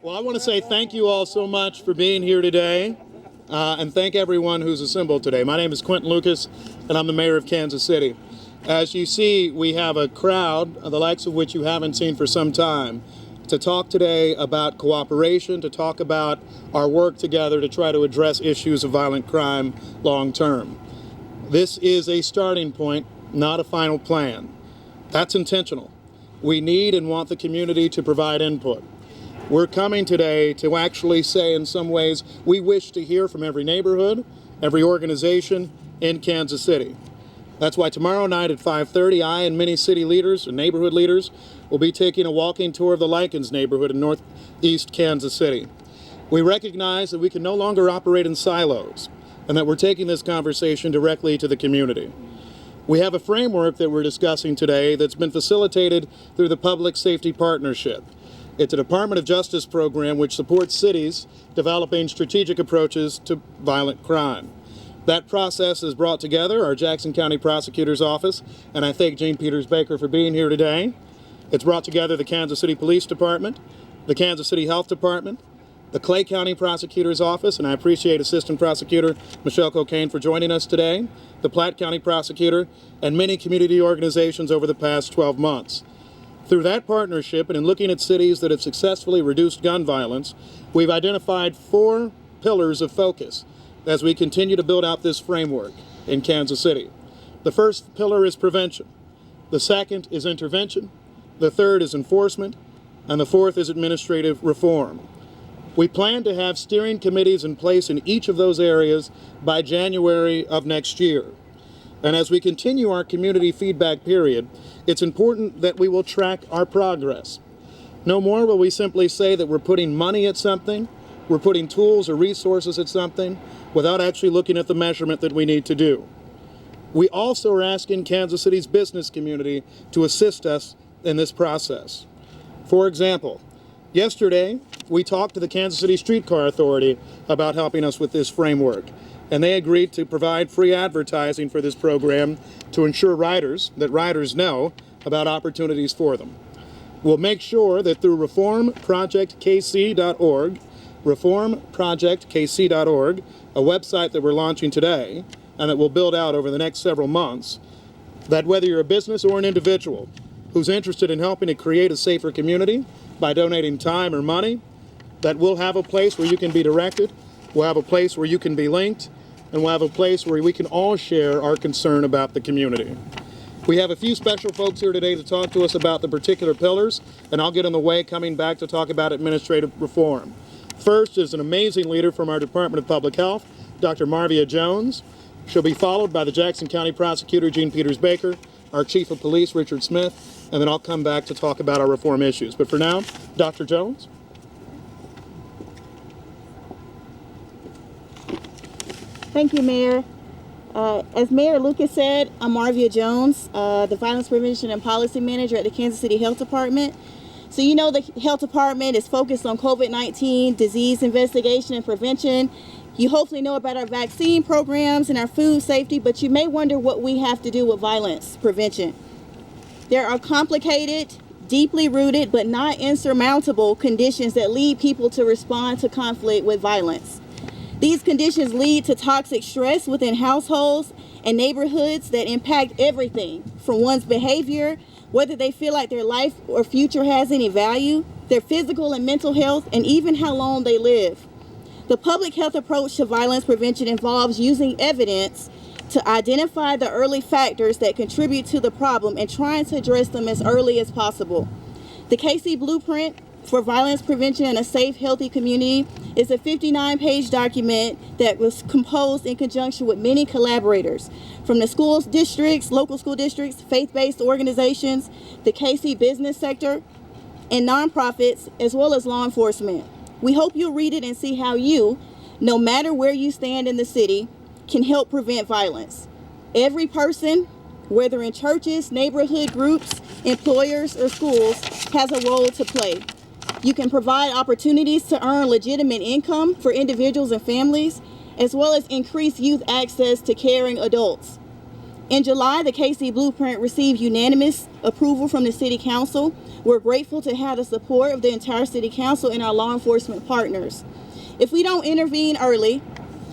Well, I want to say thank you all so much for being here today, and thank everyone who's assembled today. My name is Quinton Lucas, and I'm the mayor of Kansas City. As you see, we have a crowd, the likes of which you haven't seen for some time, to talk today about cooperation, to talk about our work together to try to address issues of violent crime long term. This is a starting point, not a final plan. That's intentional. We need and want the community to provide input. We're coming today to actually say, in some ways, we wish to hear from every neighborhood, every organization in Kansas City. That's why tomorrow night at 5:30, I and many city leaders and neighborhood leaders will be taking a walking tour of the Likens neighborhood in northeast Kansas City. We recognize that we can no longer operate in silos and that we're taking this conversation directly to the community. We have a framework that we're discussing today that's been facilitated through the Public Safety Partnership. It's a Department of Justice program which supports cities developing strategic approaches to violent crime. That process has brought together our Jackson County Prosecutor's Office, and I thank Jean Peters Baker for being here today. It's brought together the Kansas City Police Department, the Kansas City Health Department, the Clay County Prosecutor's Office, and I appreciate Assistant Prosecutor Michelle Cocaine for joining us today, the Platte County Prosecutor, and many community organizations over the past 12 months. Through that partnership, and in looking at cities that have successfully reduced gun violence, we've identified 4 pillars of focus as we continue to build out this framework in Kansas City. The first pillar is prevention. The second is intervention. The third is enforcement. And the fourth is administrative reform. We plan to have steering committees in place in each of those areas by January of next year. And as we continue our community feedback period, it's important that we will track our progress. No more will we simply say that we're putting money at something, we're putting tools or resources at something, without actually looking at the measurement that we need to do. We also are asking Kansas City's business community to assist us in this process. For example, yesterday, we talked to the Kansas City Streetcar Authority about helping us with this framework, and they agreed to provide free advertising for this program to ensure that riders know about opportunities for them. We'll make sure that through reformprojectkc.org, a website that we're launching today and that we'll build out over the next several months, that whether you're a business or an individual who's interested in helping to create a safer community by donating time or money, that we'll have a place where you can be directed, we'll have a place where you can be linked, and we'll have a place where we can all share our concern about the community. We have a few special folks here today to talk to us about the particular pillars, and I'll get in the way coming back to talk about administrative reform. First is an amazing leader from our Department of Public Health, Dr. Marvia Jones. She'll be followed by the Jackson County Prosecutor, Jean Peters Baker, our Chief of Police, Richard Smith, and then I'll come back to talk about our reform issues. But for now, Dr. Jones. Thank you, Mayor. As Mayor Lucas said, I'm Marvia Jones, the Violence Prevention and Policy Manager at the Kansas City Health Department. So you know the Health Department is focused on COVID-19 disease investigation and prevention. You hopefully know about our vaccine programs and our food safety, but you may wonder what we have to do with violence prevention. There are complicated, deeply rooted, but not insurmountable conditions that lead people to respond to conflict with violence. These conditions lead to toxic stress within households and neighborhoods that impact everything from one's behavior, whether they feel like their life or future has any value, their physical and mental health, and even how long they live. The public health approach to violence prevention involves using evidence to identify the early factors that contribute to the problem and trying to address them as early as possible. The KC Blueprint for Violence Prevention in a Safe, Healthy Community is a 59-page document that was composed in conjunction with many collaborators from the schools districts, local school districts, faith-based organizations, the KC business sector, and nonprofits, as well as law enforcement. We hope you'll read it and see how you, no matter where you stand in the city, can help prevent violence. Every person, whether in churches, neighborhood groups, employers, or schools, has a role to play. You can provide opportunities to earn legitimate income for individuals and families, as well as increase youth access to caring adults. In July, the KC Blueprint received unanimous approval from the City Council We're grateful to have the support of the entire City Council and our law enforcement partners. If we don't intervene early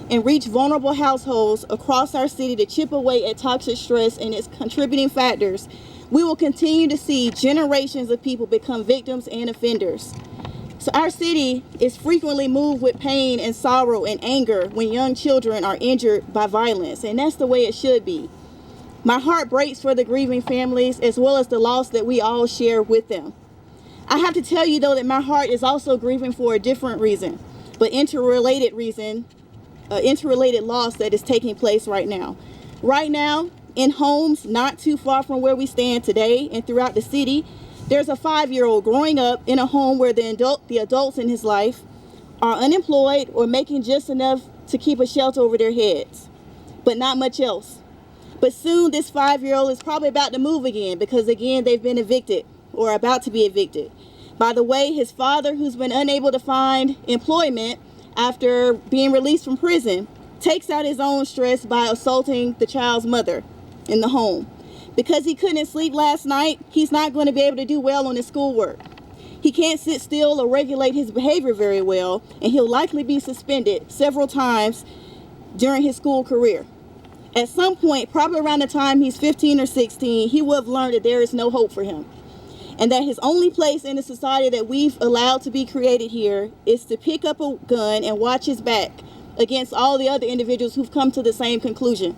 and reach vulnerable households across our city to chip away at toxic stress and its contributing factors, we will continue to see generations of people become victims and offenders. So our city is frequently moved with pain and sorrow and anger when young children are injured by violence, and that's the way it should be. My heart breaks for the grieving families as well as the loss that we all share with them. I have to tell you though that my heart is also grieving for a different reason, but interrelated loss that is taking place right now. Right now, in homes not too far from where we stand today and throughout the city, there's a 5-year-old growing up in a home where the adults in his life are unemployed or making just enough to keep a shelter over their heads, but not much else. But soon this 5-year-old is probably about to move again because again they've been evicted or about to be evicted. By the way, his father, who's been unable to find employment after being released from prison, takes out his own stress by assaulting the child's mother in the home. Because he couldn't sleep last night, he's not going to be able to do well on his schoolwork. He can't sit still or regulate his behavior very well, and he'll likely be suspended several times during his school career. At some point, probably around the time he's 15 or 16, he will have learned that there is no hope for him, and that his only place in the society that we've allowed to be created here is to pick up a gun and watch his back against all the other individuals who've come to the same conclusion.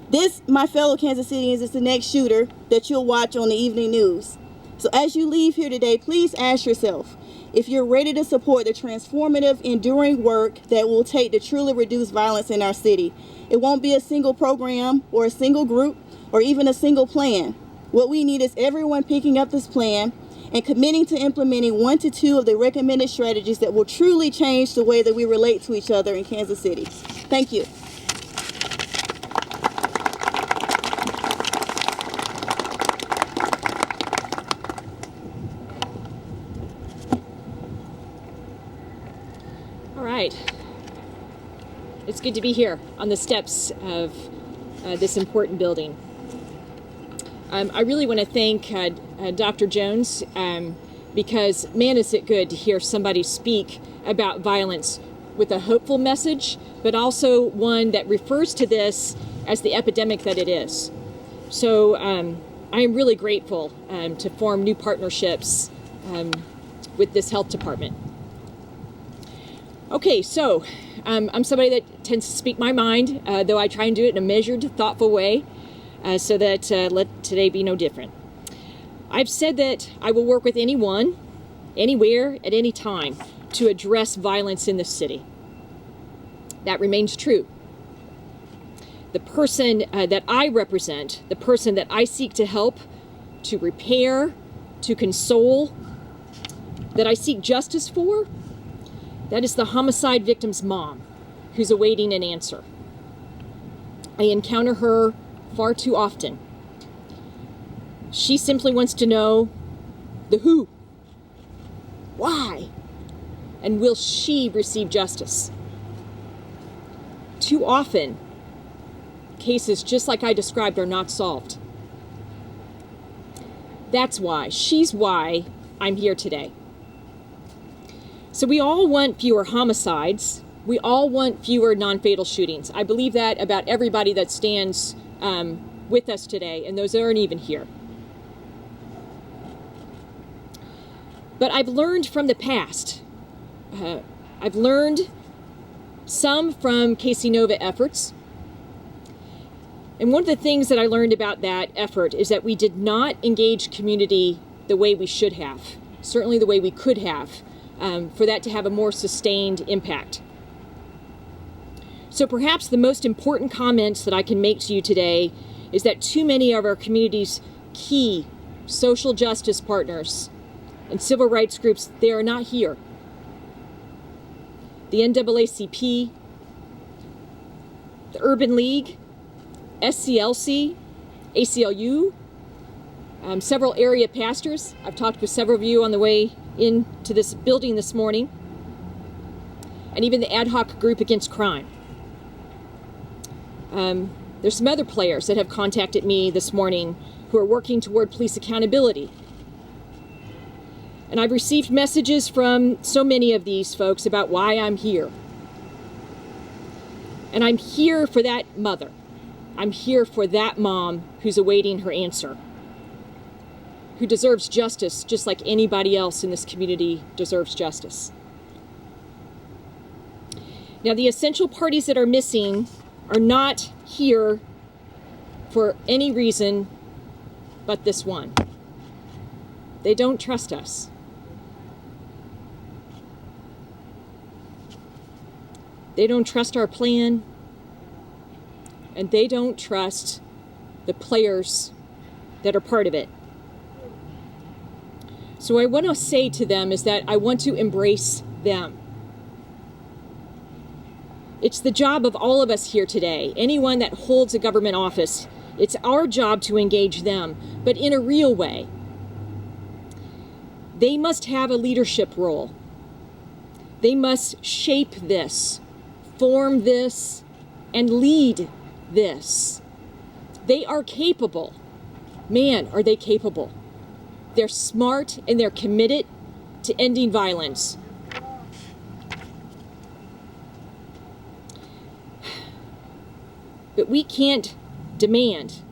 This, my fellow Kansas Cityans, is the next shooter that you'll watch on the evening news. So as you leave here today, please ask yourself if you're ready to support the transformative, enduring work that will take to truly reduce violence in our city. It won't be a single program or a single group or even a single plan. What we need is everyone picking up this plan and committing to implementing 1 to 2 of the recommended strategies that will truly change the way that we relate to each other in Kansas City. Thank you. All right. It's good to be here on the steps of this important building. I really want to thank Dr. Jones because, man, is it good to hear somebody speak about violence with a hopeful message, but also one that refers to this as the epidemic that it is. So I am really grateful to form new partnerships with this health department. Okay, so I'm somebody that tends to speak my mind, though I try and do it in a measured, thoughtful way, so that let today be no different. I've said that I will work with anyone, anywhere, at any time to address violence in the city. That remains true. The person that I represent, the person that I seek to help, to repair, to console, that I seek justice for, that is the homicide victim's mom, who's awaiting an answer. I encounter her far too often. She simply wants to know the who, why, and will she receive justice? Too often, cases just like I described are not solved. That's she's why I'm here today. So we all want fewer homicides. We all want fewer non-fatal shootings. I believe that about everybody that stands with us today, and those that aren't even here. But I've learned from the past. I've learned some from Casey Nova efforts. And one of the things that I learned about that effort is that we did not engage community the way we should have, certainly the way we could have, for that to have a more sustained impact. So perhaps the most important comments that I can make to you today is that too many of our community's key social justice partners and civil rights groups, they are not here. The NAACP, the Urban League, SCLC, ACLU, several area pastors. I've talked with several of you on the way into this building this morning, and even the ad hoc group against crime. There's some other players that have contacted me this morning who are working toward police accountability. And I've received messages from so many of these folks about why I'm here. And I'm here for that mother. I'm here for that mom who's awaiting her answer, who deserves justice just like anybody else in this community deserves justice. Now, the essential parties that are missing are not here for any reason but this one. They don't trust us. They don't trust our plan, and they don't trust the players that are part of it. So what I want to say to them is that I want to embrace them. It's the job of all of us here today, anyone that holds a government office, it's our job to engage them, but in a real way. They must have a leadership role. They must shape this, form this, and lead this. They are capable. Man, are they capable. They're smart and they're committed to ending violence. But we can't demand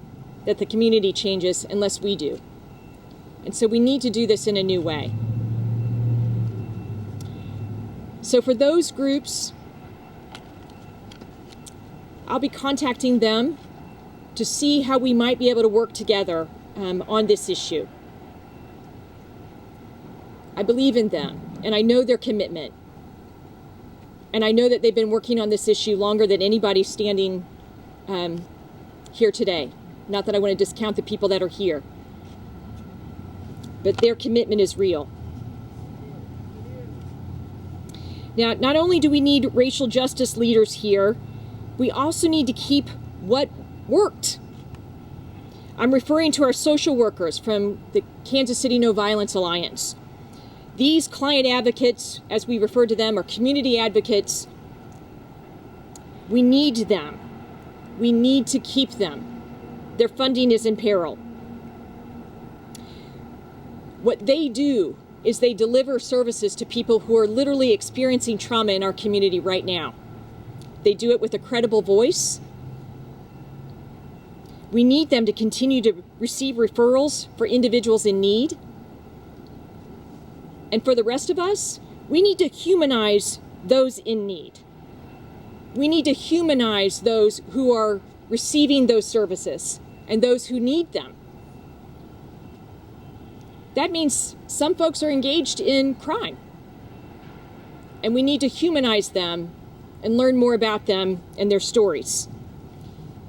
that the community changes unless we do. And so we need to do this in a new way. So for those groups, I'll be contacting them to see how we might be able to work together on this issue. I believe in them, and I know their commitment. And I know that they've been working on this issue longer than anybody standing here today. Not that I want to discount the people that are here, but their commitment is real. Now, not only do we need racial justice leaders here, we also need to keep what worked. I'm referring to our social workers from the Kansas City No Violence Alliance. These client advocates, as we refer to them, are community advocates. We need them. We need to keep them. Their funding is in peril. What they do is they deliver services to people who are literally experiencing trauma in our community right now. They do it with a credible voice. We need them to continue to receive referrals for individuals in need. And for the rest of us, we need to humanize those in need. We need to humanize those who are receiving those services and those who need them. That means some folks are engaged in crime. And we need to humanize them and learn more about them and their stories.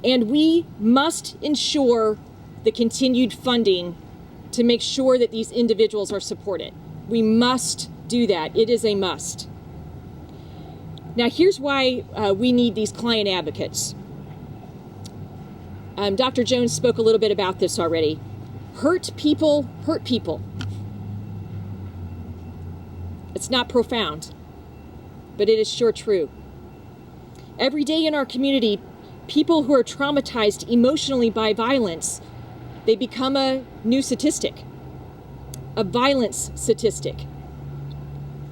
And we must ensure the continued funding to make sure that these individuals are supported. We must do that. It is a must. Now, here's why we need these client advocates. Dr. Jones spoke a little bit about this already. Hurt people hurt people. It's not profound, but it is sure true. Every day in our community, people who are traumatized emotionally by violence, they become a new statistic, a violence statistic.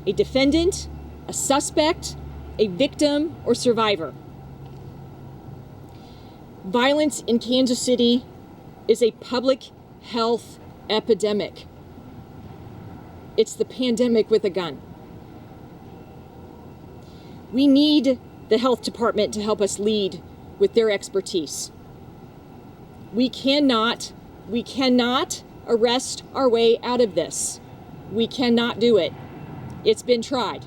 A defendant, a suspect, a victim, or survivor. Violence in Kansas City is a public health epidemic. It's the pandemic with a gun. We need the health department to help us lead with their expertise. We cannot arrest our way out of this. We cannot do it. It's been tried.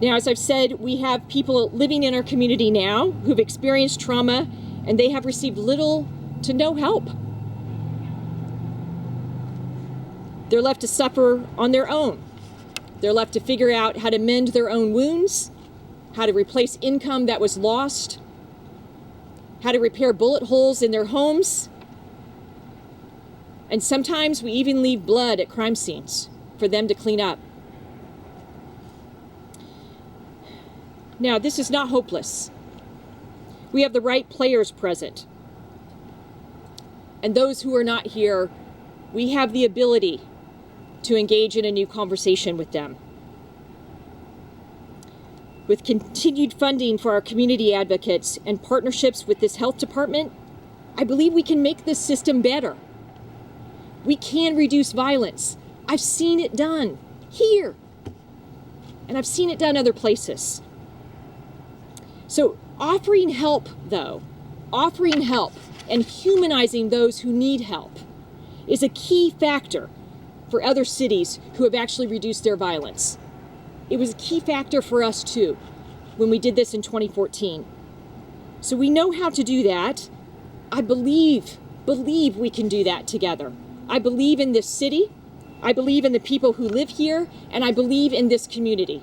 Now, as I've said, we have people living in our community now who've experienced trauma, and they have received little to no help. They're left to suffer on their own. They're left to figure out how to mend their own wounds, how to replace income that was lost, how to repair bullet holes in their homes. And sometimes we even leave blood at crime scenes for them to clean up. Now, this is not hopeless. We have the right players present. And those who are not here we have the ability to engage in a new conversation with them. With continued funding for our community advocates and partnerships with this health department, I believe we can make this system better. We can reduce violence. I've seen it done here, and I've seen it done other places. So offering help, though, offering help and humanizing those who need help is a key factor for other cities who have actually reduced their violence. It was a key factor for us too when we did this in 2014. So we know how to do that. I believe we can do that together. I believe in this city, I believe in the people who live here, and I believe in this community.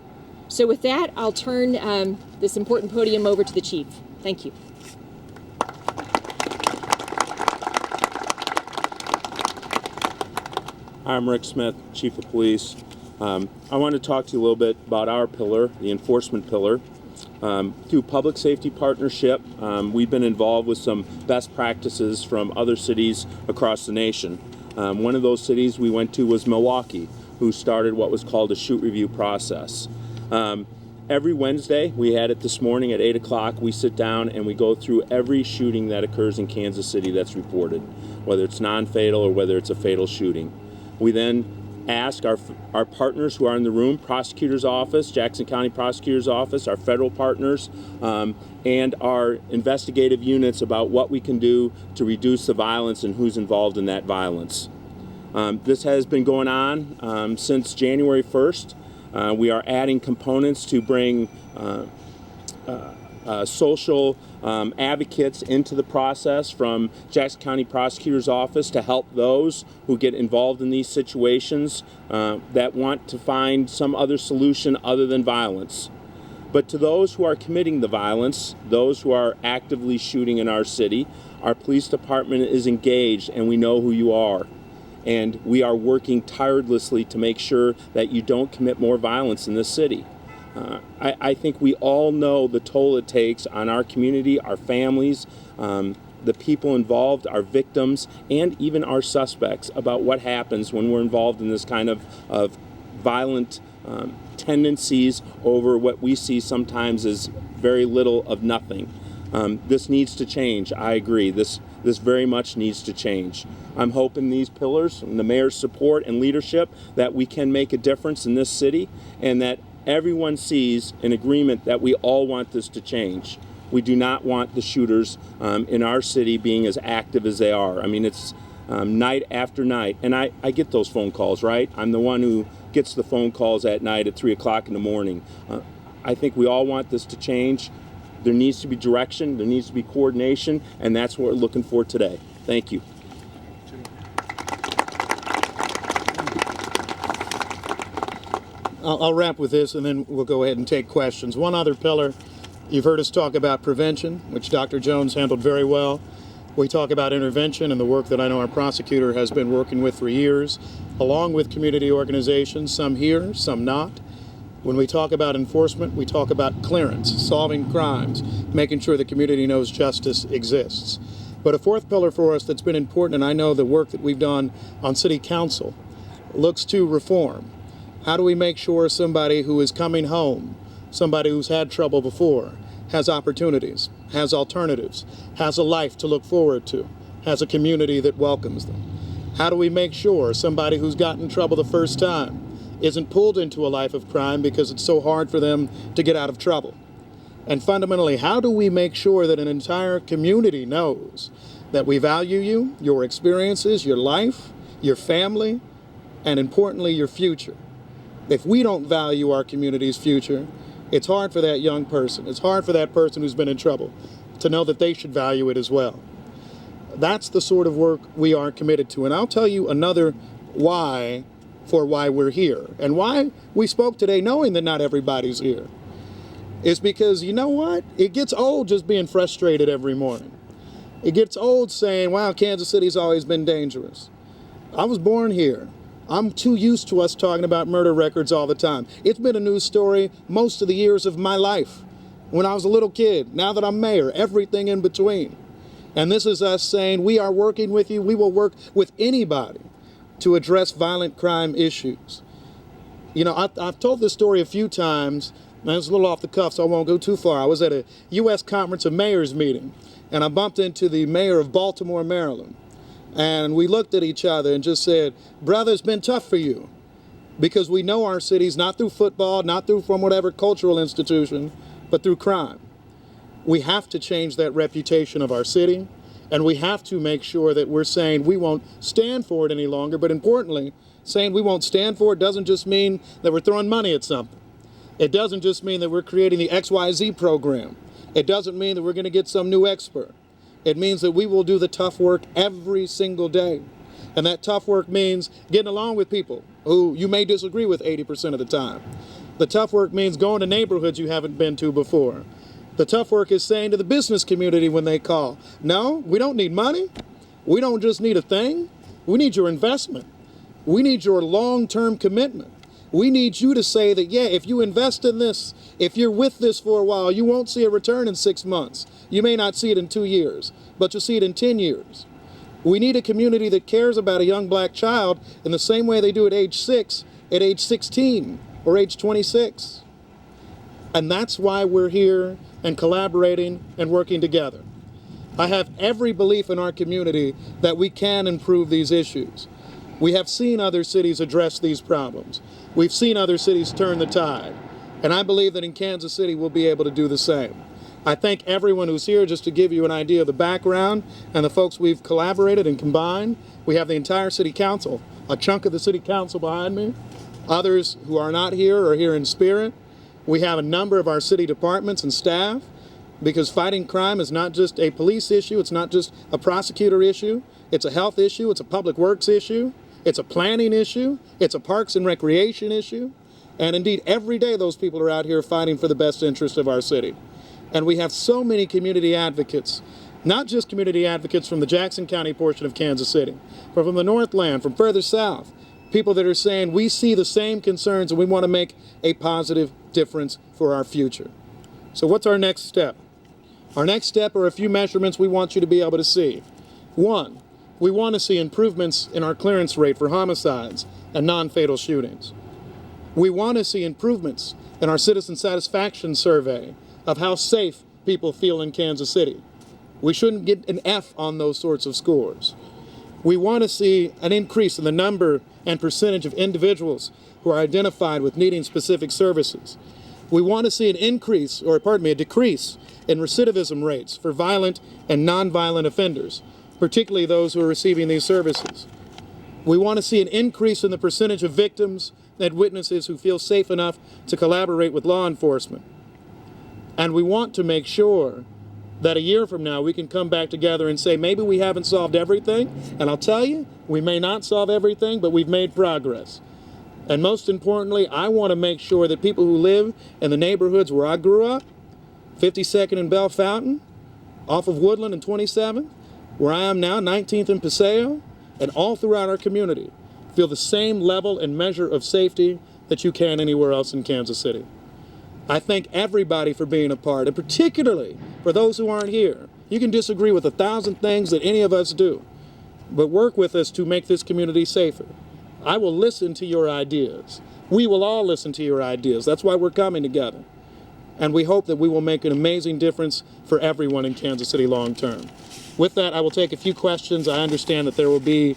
So with that, I'll turn this important podium over to the Chief. Thank you. I'm Rick Smith, Chief of Police. I want to talk to you a little bit about our pillar, the enforcement pillar. Through public safety partnership, we've been involved with some best practices from other cities across the nation. One of those cities we went to was Milwaukee, who started what was called a shoot review process. Every Wednesday, we had it this morning at 8 o'clock, we sit down and we go through every shooting that occurs in Kansas City that's reported, whether it's non-fatal or whether it's a fatal shooting. We then ask our partners who are in the room, Prosecutor's Office, Jackson County Prosecutor's Office, our federal partners, and our investigative units about what we can do to reduce the violence and who's involved in that violence. This has been going on since January 1st. We are adding components to bring social advocates into the process from Jackson County Prosecutor's Office to help those who get involved in these situations that want to find some other solution other than violence. But to those who are committing the violence, those who are actively shooting in our city, our police department is engaged and we know who you are. And we are working tirelessly to make sure that you don't commit more violence in this city. I think we all know the toll it takes on our community, our families, the people involved, our victims, and even our suspects about what happens when we're involved in this kind of violent tendencies over what we see sometimes as very little of nothing. This needs to change. I agree. This very much needs to change. I'm hoping these pillars and the mayor's support and leadership that we can make a difference in this city and that everyone sees an agreement that we all want this to change. We do not want the shooters in our city being as active as they are. I mean, it's night after night. And I get those phone calls, right? I'm the one who gets the phone calls at night at 3 o'clock in the morning. I think we all want this to change. There needs to be direction, there needs to be coordination, and that's what we're looking for today. Thank you. I'll wrap with this and then we'll go ahead and take questions. One other pillar, you've heard us talk about prevention, which Dr. Jones handled very well. We talk about intervention and the work that I know our prosecutor has been working with for years, along with community organizations, some here, some not. When we talk about enforcement, we talk about clearance, solving crimes, making sure the community knows justice exists. But a fourth pillar for us that's been important, and I know the work that we've done on City Council, looks to reform. How do we make sure somebody who is coming home, somebody who's had trouble before, has opportunities, has alternatives, has a life to look forward to, has a community that welcomes them? How do we make sure somebody who's gotten in trouble the first time isn't pulled into a life of crime because it's so hard for them to get out of trouble? And fundamentally, how do we make sure that an entire community knows that we value you, your experiences, your life, your family, and importantly, your future? If we don't value our community's future, it's hard for that young person, it's hard for that person who's been in trouble to know that they should value it as well. That's the sort of work we are committed to. And I'll tell you another why for why we're here and why we spoke today knowing that not everybody's here. Is because, you know what? It gets old just being frustrated every morning. It gets old saying, wow, Kansas City's always been dangerous. I was born here. I'm too used to us talking about murder records all the time. It's been a news story most of the years of my life. When I was a little kid, now that I'm mayor, everything in between. And this is us saying, we are working with you. We will work with anybody to address violent crime issues. You know, I've told this story a few times, and it's a little off the cuff, so I won't go too far. I was at a U.S. Conference of Mayors meeting, and I bumped into the mayor of Baltimore, Maryland. And we looked at each other and just said, brother, it's been tough for you. Because we know our cities, not through football, not through from whatever cultural institution, but through crime. We have to change that reputation of our city, and we have to make sure that we're saying we won't stand for it any longer, but importantly, saying we won't stand for it doesn't just mean that we're throwing money at something. It doesn't just mean that we're creating the XYZ program. It doesn't mean that we're going to get some new expert. It means that we will do the tough work every single day. And that tough work means getting along with people who you may disagree with 80% of the time. The tough work means going to neighborhoods you haven't been to before. The tough work is saying to the business community when they call, no, we don't need money. We don't just need a thing. We need your investment. We need your long-term commitment. We need you to say that, yeah, if you invest in this, if you're with this for a while, you won't see a return in 6 months. You may not see it in 2 years, but you'll see it in 10 years. We need a community that cares about a young black child in the same way they do at age 6, at age 16, or age 26. And that's why we're here and collaborating and working together. I have every belief in our community that we can improve these issues. We have seen other cities address these problems. We've seen other cities turn the tide. And I believe that in Kansas City we'll be able to do the same. I thank everyone who's here. Just to give you an idea of the background and the folks we've collaborated and combined. We have the entire city council, a chunk of the city council behind me. Others who are not here are here in spirit. We have a number of our city departments and staff, because fighting crime is not just a police issue, it's not just a prosecutor issue, it's a health issue, it's a public works issue, it's a planning issue, it's a parks and recreation issue, and indeed every day those people are out here fighting for the best interest of our city. And we have so many community advocates, not just community advocates from the Jackson County portion of Kansas City, but from the Northland, from further south, people that are saying we see the same concerns and we want to make a positive difference for our future. So what's our next step? Our next step are a few measurements we want you to be able to see. One, we want to see improvements in our clearance rate for homicides and non-fatal shootings. We want to see improvements in our citizen satisfaction survey of how safe people feel in Kansas City. We shouldn't get an F on those sorts of scores. We want to see an increase in the number and percentage of individuals who are identified with needing specific services. We want to see an increase, or a decrease in recidivism rates for violent and nonviolent offenders, particularly those who are receiving these services. We want to see an increase in the percentage of victims and witnesses who feel safe enough to collaborate with law enforcement. And we want to make sure that a year from now we can come back together and say maybe we haven't solved everything, and I'll tell you, we may not solve everything, but we've made progress. And most importantly, I want to make sure that people who live in the neighborhoods where I grew up, 52nd and Bell Fountain, off of Woodland and 27th, where I am now, 19th and Paseo, and all throughout our community, feel the same level and measure of safety that you can anywhere else in Kansas City. I thank everybody for being a part, and particularly for those who aren't here. You can disagree with 1,000 things that any of us do, but work with us to make this community safer. I will listen to your ideas. We will all listen to your ideas. That's why we're coming together. And we hope that we will make an amazing difference for everyone in Kansas City long term. With that, I will take a few questions. I understand that there will be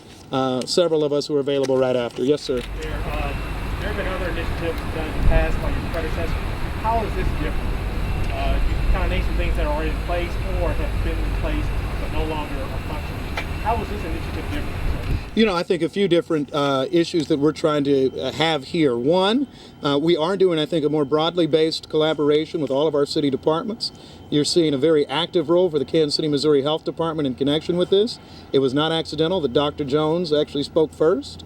several of us who are available right after. Yes, sir. There have been other initiatives done in the past by your predecessor. How is this different? You can kind of name some things that are already in place or have been in place but no longer are functioning. How is this initiative different? You know, I think a few different issues that we're trying to have here. One, we are doing, I think, a more broadly based collaboration with all of our city departments. You're seeing a very active role for the Kansas City, Missouri Health Department in connection with this. It was not accidental that Dr. Jones actually spoke first.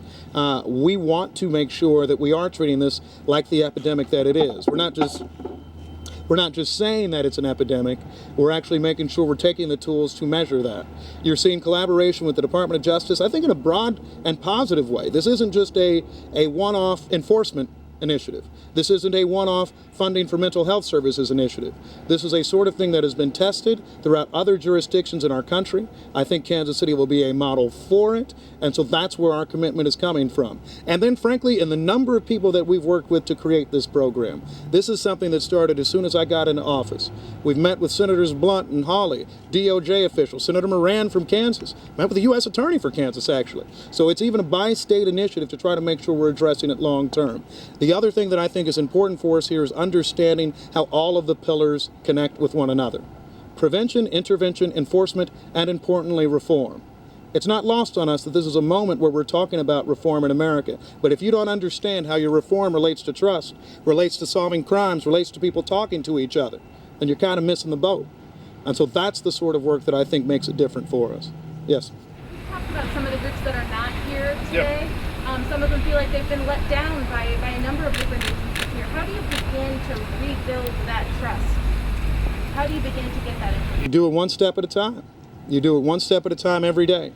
We want to make sure that we are treating this like the epidemic that it is. We're not just saying that it's an epidemic, we're actually making sure we're taking the tools to measure that. You're seeing collaboration with the Department of Justice, I think in a broad and positive way. This isn't just a one-off enforcement initiative. This isn't a one-off funding for mental health services initiative. This is a sort of thing that has been tested throughout other jurisdictions in our country. I think Kansas City will be a model for it, and so that's where our commitment is coming from. And then, frankly, in the number of people that we've worked with to create this program, this is something that started as soon as I got into office. We've met with Senators Blunt and Hawley, DOJ officials, Senator Moran from Kansas, met with the U.S. Attorney for Kansas, actually. So it's even a bi-state initiative to try to make sure we're addressing it long term. The other thing that I think is important for us here is understanding how all of the pillars connect with one another. Prevention, intervention, enforcement, and importantly, reform. It's not lost on us that this is a moment where we're talking about reform in America. But if you don't understand how your reform relates to trust, relates to solving crimes, relates to people talking to each other, then you're kind of missing the boat. And so that's the sort of work that I think makes it different for us. Yes? You talked about some of the groups that are not here today. Yep. Some of them feel like they've been let down by a number of different agencies here. How do you begin to rebuild that trust? How do you begin to get that information? You do it one step at a time. You do it one step at a time every day.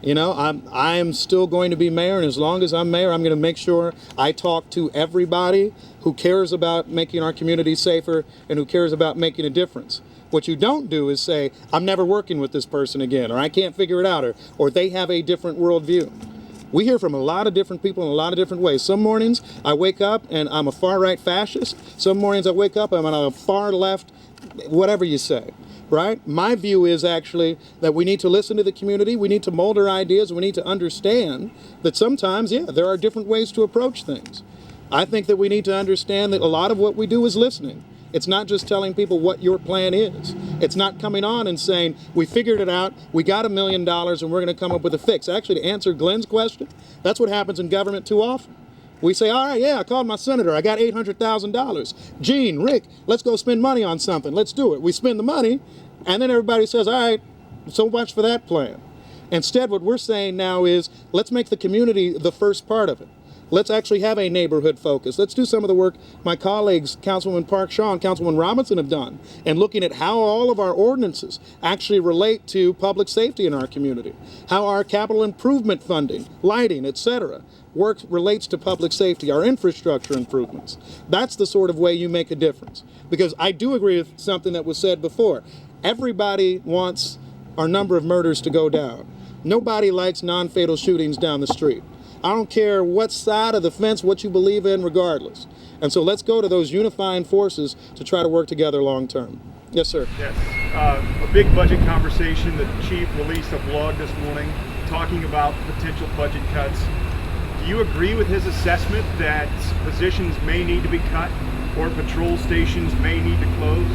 You know, I am still going to be mayor, and as long as I'm mayor, I'm going to make sure I talk to everybody who cares about making our community safer and who cares about making a difference. What you don't do is say, I'm never working with this person again, or I can't figure it out, or they have a different worldview. We hear from a lot of different people in a lot of different ways. Some mornings I wake up and I'm a far-right fascist. Some mornings I wake up and I'm a far-left, whatever you say, right? My view is actually that we need to listen to the community, we need to mold our ideas, we need to understand that sometimes, yeah, there are different ways to approach things. I think that we need to understand that a lot of what we do is listening. It's not just telling people what your plan is. It's not coming on and saying, we figured it out, we got $1 million, and we're going to come up with a fix. Actually, to answer Glenn's question, that's what happens in government too often. We say, all right, yeah, I called my senator, I got $800,000. Gene, Rick, let's go spend money on something. Let's do it. We spend the money, and then everybody says, all right, so much for that plan. Instead, what we're saying now is, let's make the community the first part of it. Let's actually have a neighborhood focus. Let's do some of the work my colleagues, Councilwoman Park Shaw and Councilwoman Robinson, have done, and looking at how all of our ordinances actually relate to public safety in our community, how our capital improvement funding, lighting, etc., relates to public safety, our infrastructure improvements. That's the sort of way you make a difference. Because I do agree with something that was said before. Everybody wants our number of murders to go down. Nobody likes non-fatal shootings down the street. I don't care what side of the fence, what you believe in, regardless. And so let's go to those unifying forces to try to work together long term. Yes, sir. Yes. A big budget conversation. The chief released a blog this morning talking about potential budget cuts. Do you agree with his assessment that positions may need to be cut or patrol stations may need to close?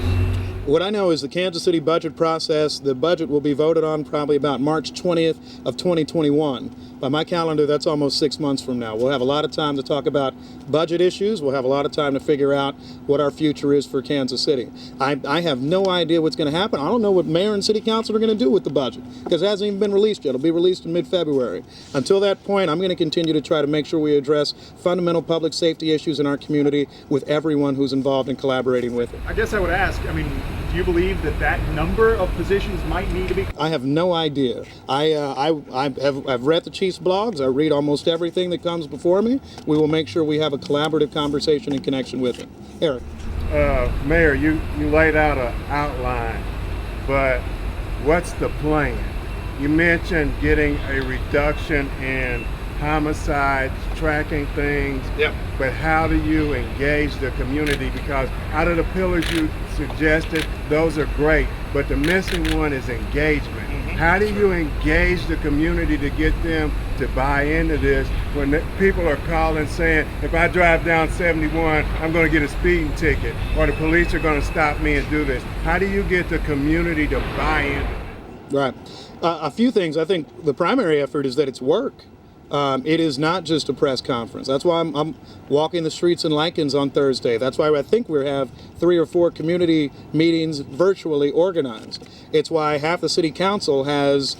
What I know is the Kansas City budget process, the budget will be voted on probably about March 20th of 2021. By my calendar, that's almost 6 months from now. We'll have a lot of time to talk about budget issues. We'll have a lot of time to figure out what our future is for Kansas City. I have no idea what's going to happen. I don't know what mayor and city council are going to do with the budget because it hasn't even been released yet. It'll be released in mid-February. Until that point, I'm going to continue to try to make sure we address fundamental public safety issues in our community with everyone who's involved in collaborating with it. I guess I would ask, do you believe that number of positions might need to be? I have no idea. I've read the chief's blogs. I read almost everything that comes before me. We will make sure we have a collaborative conversation in connection with it. Eric. Mayor, you laid out an outline, but what's the plan? You mentioned getting a reduction in homicides, tracking things, but how do you engage the community? Because out of the pillars you suggested, those are great, but the missing one is engagement. How do you engage the community to get them to buy into this when people are calling saying, if I drive down 71, I'm going to get a speeding ticket, or the police are going to stop me and do this? How do you get the community to buy in? Right. A few things. I think the primary effort is that it's work. It is not just a press conference. That's why I'm walking the streets in Likens on Thursday. That's why I think we have 3 or 4 community meetings virtually organized. It's why half the city council has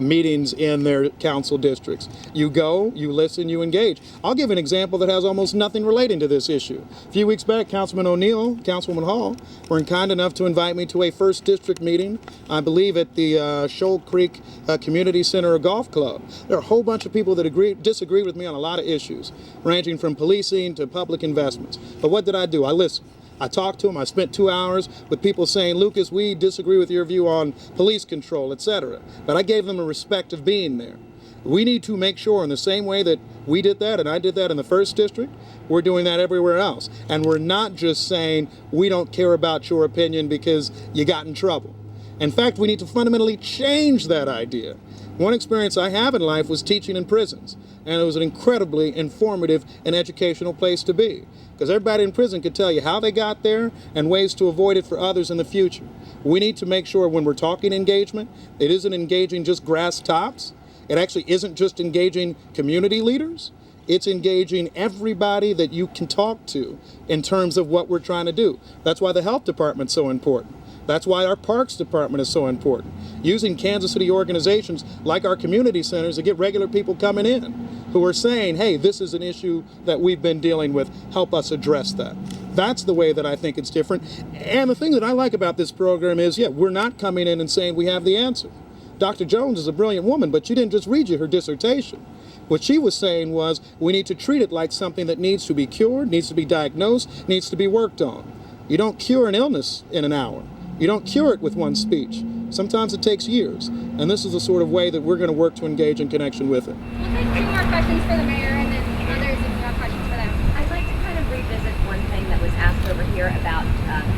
meetings in their council districts. You go, you listen, you engage. I'll give an example that has almost nothing relating to this issue. A few weeks back, Councilman O'Neill, Councilwoman Hall were kind enough to invite me to a first district meeting, I believe at the Shoal Creek Community Center Golf Club. There are a whole bunch of people that disagree with me on a lot of issues, ranging from policing to public investments. But what did I do? I listened. I talked to them. I spent 2 hours with people saying, Lucas, we disagree with your view on police control, etc. But I gave them a respect of being there. We need to make sure in the same way that we did that and I did that in the first district, we're doing that everywhere else. And we're not just saying we don't care about your opinion because you got in trouble. In fact, we need to fundamentally change that idea. One experience I have in life was teaching in prisons, and it was an incredibly informative and educational place to be, because everybody in prison could tell you how they got there and ways to avoid it for others in the future. We need to make sure when we're talking engagement, it isn't engaging just grass tops. It actually isn't just engaging community leaders. It's engaging everybody that you can talk to in terms of what we're trying to do. That's why the health department's so important. That's why our parks department is so important. Using Kansas City organizations like our community centers to get regular people coming in who are saying, hey, this is an issue that we've been dealing with. Help us address that. That's the way that I think it's different. And the thing that I like about this program is, we're not coming in and saying we have the answer. Dr. Jones is a brilliant woman, but she didn't just read you her dissertation. What she was saying was we need to treat it like something that needs to be cured, needs to be diagnosed, needs to be worked on. You don't cure an illness in an hour. You don't cure it with one speech. Sometimes it takes years. And this is the sort of way that we're going to work to engage in connection with it. We'll take 2 more questions for the mayor and then others if you have questions for them. I'd like to kind of revisit one thing that was asked over here about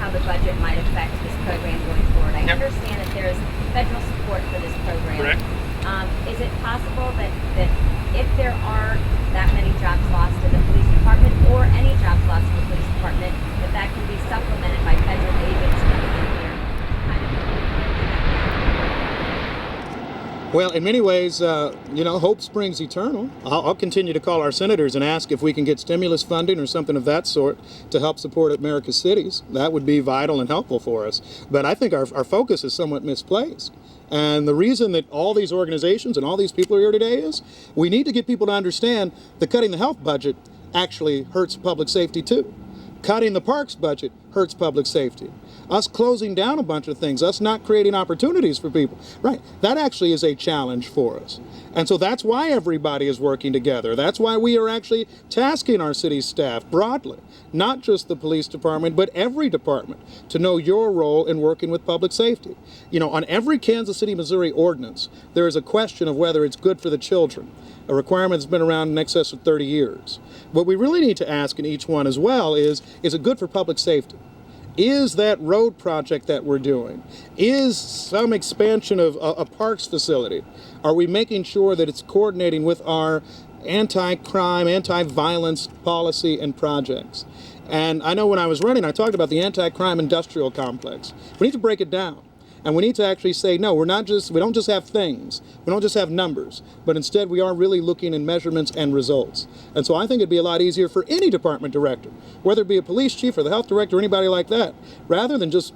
how the budget might affect this program going forward. I understand that there's federal support for this program. Correct. Is it possible that if there are that many jobs lost in the police department or any jobs lost in the police department, that can be supplemented by federal agents coming in here? Well, in many ways, hope springs eternal. I'll continue to call our senators and ask if we can get stimulus funding or something of that sort to help support America's cities. That would be vital and helpful for us. But I think our focus is somewhat misplaced. And the reason that all these organizations and all these people are here today is we need to get people to understand that cutting the health budget actually hurts public safety too. Cutting the parks budget hurts public safety. Us closing down a bunch of things, us not creating opportunities for people, right? That actually is a challenge for us. And so that's why everybody is working together. That's why we are actually tasking our city staff broadly, not just the police department, but every department, to know your role in working with public safety. On every Kansas City, Missouri ordinance, there is a question of whether it's good for the children. A requirement that's been around in excess of 30 years. What we really need to ask in each one as well is it good for public safety? Is that road project that we're doing, is some expansion of a parks facility, are we making sure that it's coordinating with our anti-crime, anti-violence policy and projects? And I know when I was running, I talked about the anti-crime industrial complex. We need to break it down. And we need to actually say, no, we don't just have things, we don't just have numbers, but instead we are really looking at measurements and results. And so I think it'd be a lot easier for any department director, whether it be a police chief or the health director or anybody like that, rather than just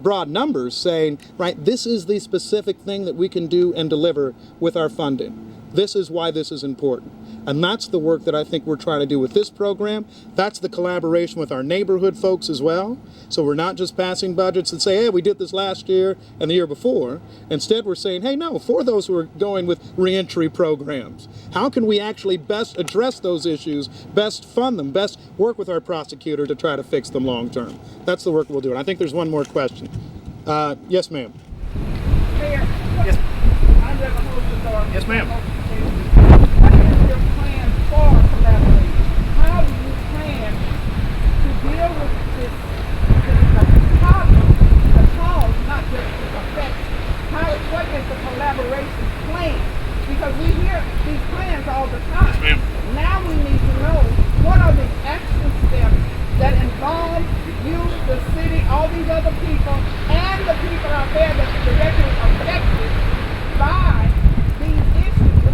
broad numbers saying, right, this is the specific thing that we can do and deliver with our funding. This is why this is important. And that's the work that I think we're trying to do with this program. That's the collaboration with our neighborhood folks as well. So we're not just passing budgets that say, hey, we did this last year and the year before. Instead, we're saying, hey, no, for those who are going with reentry programs, how can we actually best address those issues, best fund them, best work with our prosecutor to try to fix them long term? That's the work we'll do. And I think there's one more question. Yes, ma'am. Mayor, Yes. I'm the host of Yes, ma'am. What is your plan for collaboration? How do you plan to deal with this problem, the cause, not just the effect? What is the collaboration plan? Because we hear these plans all the time. Yes, ma'am. Now we need to know what are the action steps that involve you, the city, all these other people, and the people out there that are directly affected by these issues.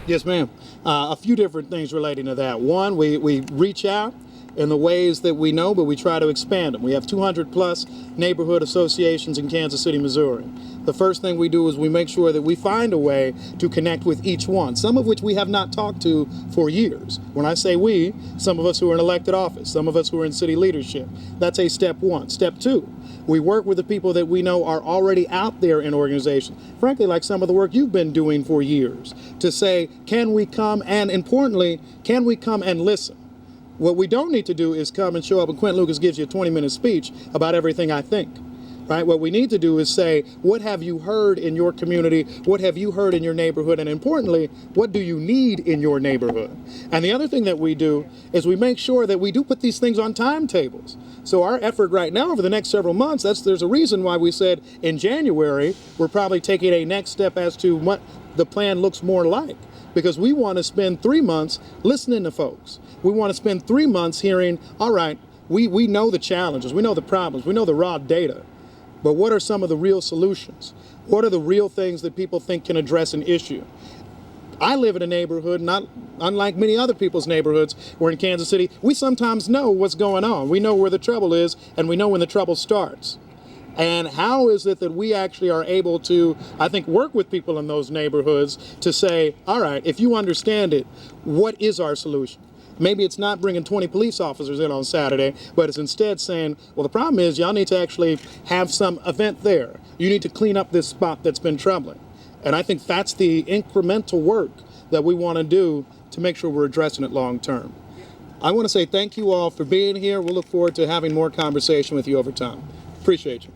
Yes, ma'am. A few different things relating to that. One, we reach out in the ways that we know, but we try to expand them. We have 200 plus neighborhood associations in Kansas City, Missouri. The first thing we do is we make sure that we find a way to connect with each one, some of which we have not talked to for years. When I say we, some of us who are in elected office, some of us who are in city leadership. That's a step one. Step two, we work with the people that we know are already out there in organizations, frankly, like some of the work you've been doing for years, to say, can we come and, importantly, can we come and listen? What we don't need to do is come and show up and Quinton Lucas gives you a 20-minute speech about everything I think. Right? What we need to do is say, what have you heard in your community? What have you heard in your neighborhood? And importantly, what do you need in your neighborhood? And the other thing that we do is we make sure that we do put these things on timetables. So our effort right now over the next several months, there's a reason why we said in January, we're probably taking a next step as to what the plan looks more like. Because we want to spend 3 months listening to folks. We want to spend 3 months hearing, all right, we know the challenges, we know the problems, we know the raw data. But what are some of the real solutions? What are the real things that people think can address an issue? I live in a neighborhood, not unlike many other people's neighborhoods, where in Kansas City, we sometimes know what's going on. We know where the trouble is, and we know when the trouble starts. And how is it that we actually are able to, I think, work with people in those neighborhoods to say, all right, if you understand it, what is our solution? Maybe it's not bringing 20 police officers in on Saturday, but it's instead saying, well, the problem is y'all need to actually have some event there. You need to clean up this spot that's been troubling. And I think that's the incremental work that we want to do to make sure we're addressing it long term. I want to say thank you all for being here. We'll look forward to having more conversation with you over time. Appreciate you.